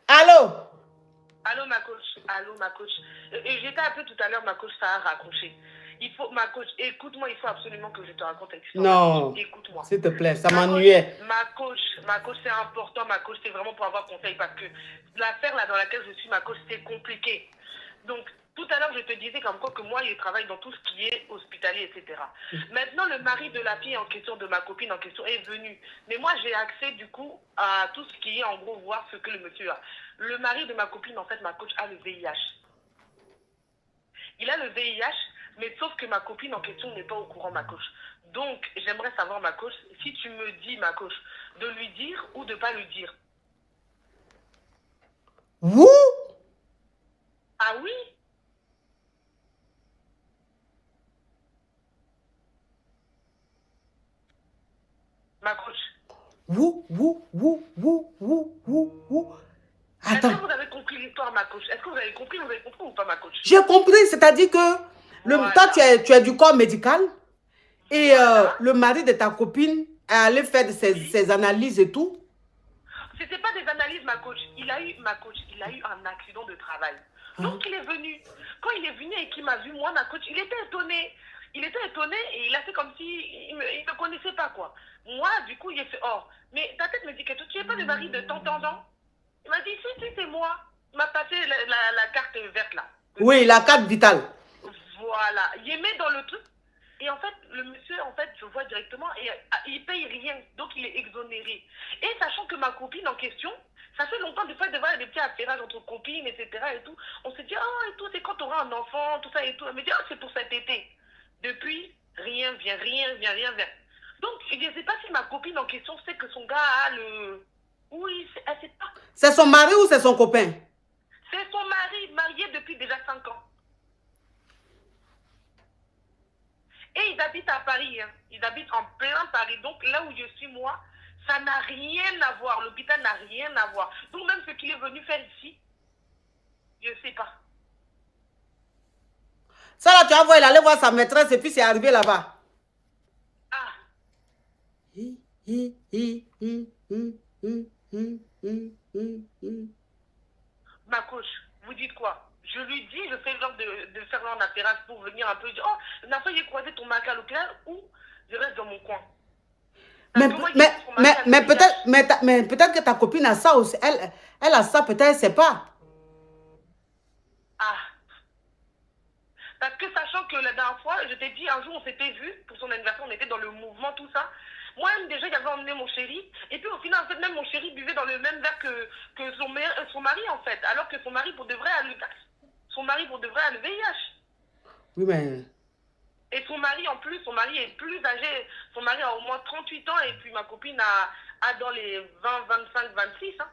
Allô? Allô, ma coach. Allô, ma coach. J'étais appelée tout à l'heure, ma coach, ça a raccroché. Il faut, ma coach, écoute-moi, il faut absolument que je te raconte une histoire. Non. Écoute-moi. S'il te plaît, ça m'ennuyait. Ma coach, c'est important, ma coach, c'est vraiment pour avoir conseil parce que l'affaire là dans laquelle je suis, ma coach, c'est compliqué. Donc, tout à l'heure, je te disais comme quoi que moi, je travaille dans tout ce qui est hospitalier, etc. Maintenant, le mari de la fille en question, de ma copine en question, est venu. Mais moi, j'ai accès, du coup, à tout ce qui est, en gros, voir ce que le monsieur a. Le mari de ma copine, en fait, ma coach, a le VIH. Il a le VIH, mais sauf que ma copine en question n'est pas au courant, ma coach. Donc, j'aimerais savoir, ma coach, si tu me dis, ma coach, de lui dire ou de ne pas lui dire. Vous? Ah oui? Ma coach. Vous. Attends. Est-ce que vous avez compris l'histoire, ma coach? Est-ce que vous avez compris ou pas, ma coach? J'ai compris, c'est-à-dire que Voilà. toi, tu es du corps médical et voilà. Le mari de ta copine est allé faire ses analyses et tout. C'était pas des analyses, ma coach. Il a eu un accident de travail. Donc, il est venu. Quand il est venu et qu'il m'a vu, moi, ma coach, il était étonné. Il était étonné et il a fait comme si il ne me connaissait pas, quoi. Moi, du coup, il a fait, oh, mais ta tête me dit que tu n'es pas le mari de ton tendon. Il m'a dit, si, c'est moi. Il m'a passé la carte verte, là. Oui, la carte vitale. Voilà. Il met dans le truc. Et en fait, le monsieur, en fait, je vois directement, et il paye rien. Donc, il est exonéré. Et sachant que ma copine en question, ça fait longtemps des fois de voir des petits affairages entre copines, etc. et tout. On se dit, oh, et tout, c'est quand tu auras un enfant, tout ça et tout. Elle me dit, oh, c'est pour cet été. Depuis, rien vient. Donc, je ne sais pas si ma copine en question sait que son gars a le... Oui, elle ne sait pas. C'est son mari ou c'est son copain? C'est son mari, marié depuis déjà 5 ans. Et ils habitent à Paris. Hein. Ils habitent en plein Paris. Donc, là où je suis, moi, ça n'a rien à voir. L'hôpital n'a rien à voir. Donc, même ce qu'il est venu faire ici, je ne sais pas. Ça là, tu vas voir, il allait voir sa maîtresse et puis c'est arrivé là-bas. Ah. Ma coach, vous dites quoi? Je lui dis, je fais genre de faire en affairage pour venir un peu dire, oh, la fois j'ai croisé ton mari à l'hôpital ou je reste dans mon coin. Mais peut-être que ta copine a ça aussi. Elle a ça, peut-être, elle ne sait pas. Ah. Parce que sachant que la dernière fois, je t'ai dit, un jour on s'était vu, pour son anniversaire, on était dans le mouvement, tout ça. Moi-même déjà, j'avais emmené mon chéri. Et puis au final, en fait, même mon chéri buvait dans le même verre que son mari, en fait. Alors que son mari, pour de vrai, a le VIH. Oui, mais... Et son mari, en plus, son mari est plus âgé. Son mari a au moins 38 ans et puis ma copine a dans les 20, 25, 26. Hein.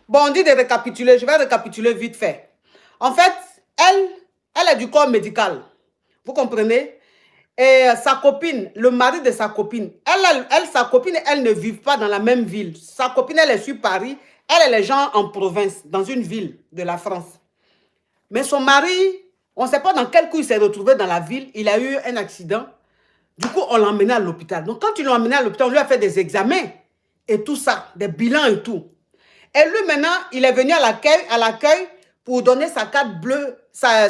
Bon, on dit de récapituler. Je vais récapituler vite fait. En fait, elle est du corps médical. Vous comprenez? Et sa copine, le mari de sa copine, sa copine, elle ne vit pas dans la même ville. Sa copine, elle est sur Paris. Elle est les gens en province, dans une ville de la France. Mais son mari, on ne sait pas dans quel coup il s'est retrouvé dans la ville. Il a eu un accident. Du coup, on l'a emmené à l'hôpital. Donc, quand ils l'ont emmené à l'hôpital, on lui a fait des examens et tout ça, des bilans et tout. Et lui, maintenant, il est venu à l'accueil pour donner sa carte bleue, sa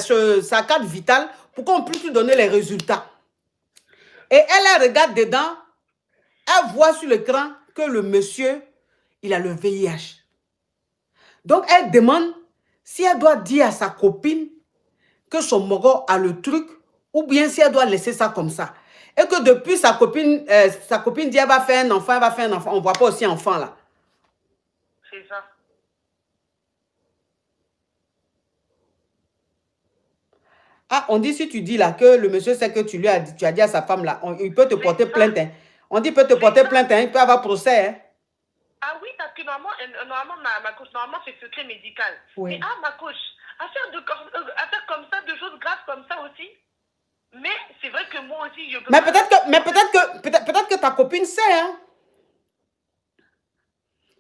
carte vitale, pour qu'on puisse lui donner les résultats. Et elle regarde dedans, elle voit sur l'écran que le monsieur, il a le VIH. Donc, elle demande si elle doit dire à sa copine que son moro a le truc ou bien si elle doit laisser ça comme ça. Et que depuis, sa copine dit elle va faire un enfant, On ne voit pas aussi enfant là. C'est ça. Ah, on dit si tu dis là que le monsieur sait que tu as dit à sa femme là, il peut te porter plainte. Hein. On dit il peut te porter plainte, hein, il peut avoir procès. Hein. Ah oui, parce que normalement ma coach, c'est secret médical. Oui. Mais ma coach, affaire comme ça, de choses graves comme ça aussi. Mais c'est vrai que moi aussi, je peux... Mais peut-être que ta copine sait, hein.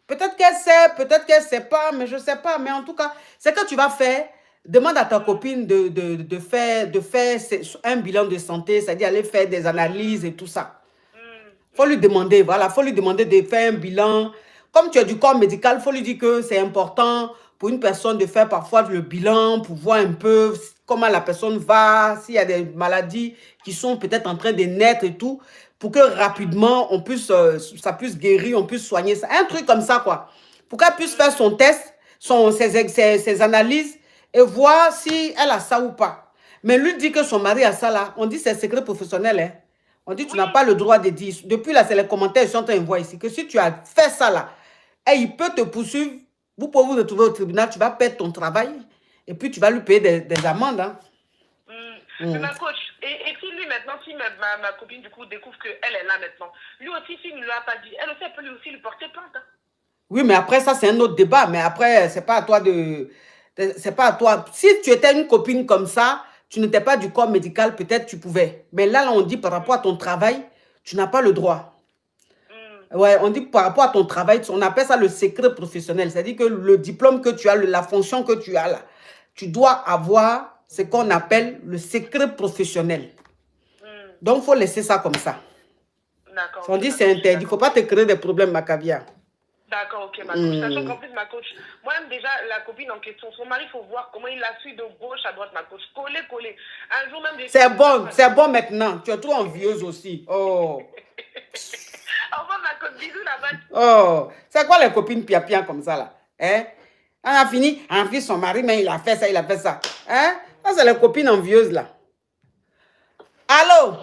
Peut-être qu'elle sait, peut-être qu'elle ne sait pas, mais je ne sais pas. Mais en tout cas, c'est que tu vas faire... Demande à ta copine de faire un bilan de santé, c'est-à-dire aller faire des analyses et tout ça. faut lui demander, voilà, faut lui demander de faire un bilan. Comme tu as du corps médical, il faut lui dire que c'est important pour une personne de faire parfois le bilan, pour voir un peu comment la personne va, s'il y a des maladies qui sont peut-être en train de naître et tout, pour que rapidement, on puisse, ça puisse guérir, on puisse soigner ça. Un truc comme ça, quoi. Pour qu'elle puisse faire son test, ses analyses et voir si elle a ça ou pas. Mais lui dit que son mari a ça là, on dit c'est secret professionnel, hein. On dit tu n'as pas le droit de dire. Depuis là, c'est les commentaires, je suis en train de voir ici, que si tu as fait ça là, et il peut te poursuivre, vous pouvez vous retrouver au tribunal, tu vas perdre ton travail, et puis tu vas lui payer des amendes. Hein. Mais ma coach, et si lui maintenant, si ma copine du coup découvre qu'elle est là maintenant, lui aussi, s'il ne lui a pas dit, elle aussi, elle peut lui aussi lui porter plainte. Hein. Oui, mais après ça, c'est un autre débat. Mais après, c'est pas à toi de... C'est pas à toi. Si tu étais une copine comme ça, tu n'étais pas du corps médical, peut-être tu pouvais. Mais là, on dit par rapport à ton travail, tu n'as pas le droit. Ouais, on dit par rapport à ton travail, on appelle ça le secret professionnel. C'est-à-dire que le diplôme que tu as, la fonction que tu as là, tu dois avoir ce qu'on appelle le secret professionnel. Donc, il faut laisser ça comme ça. D'accord. On dit c'est interdit. Il ne faut pas te créer des problèmes, ma caviar. D'accord, ok, ma coach. Sachant qu'en plus, ma coach, moi-même déjà, la copine en question, son mari, il faut voir comment il la suit de gauche à droite, ma coach. Coller. Un jour même... C'est bon maintenant. Tu es trop envieuse aussi. Oh. Au revoir, ma coach. Bisous, la bonne. Oh. C'est quoi les copines pia comme ça, là? Hein? On a fini, son mari, mais il a fait ça, il a fait ça. Hein? Ça, c'est les copines envieuses, là. Allô?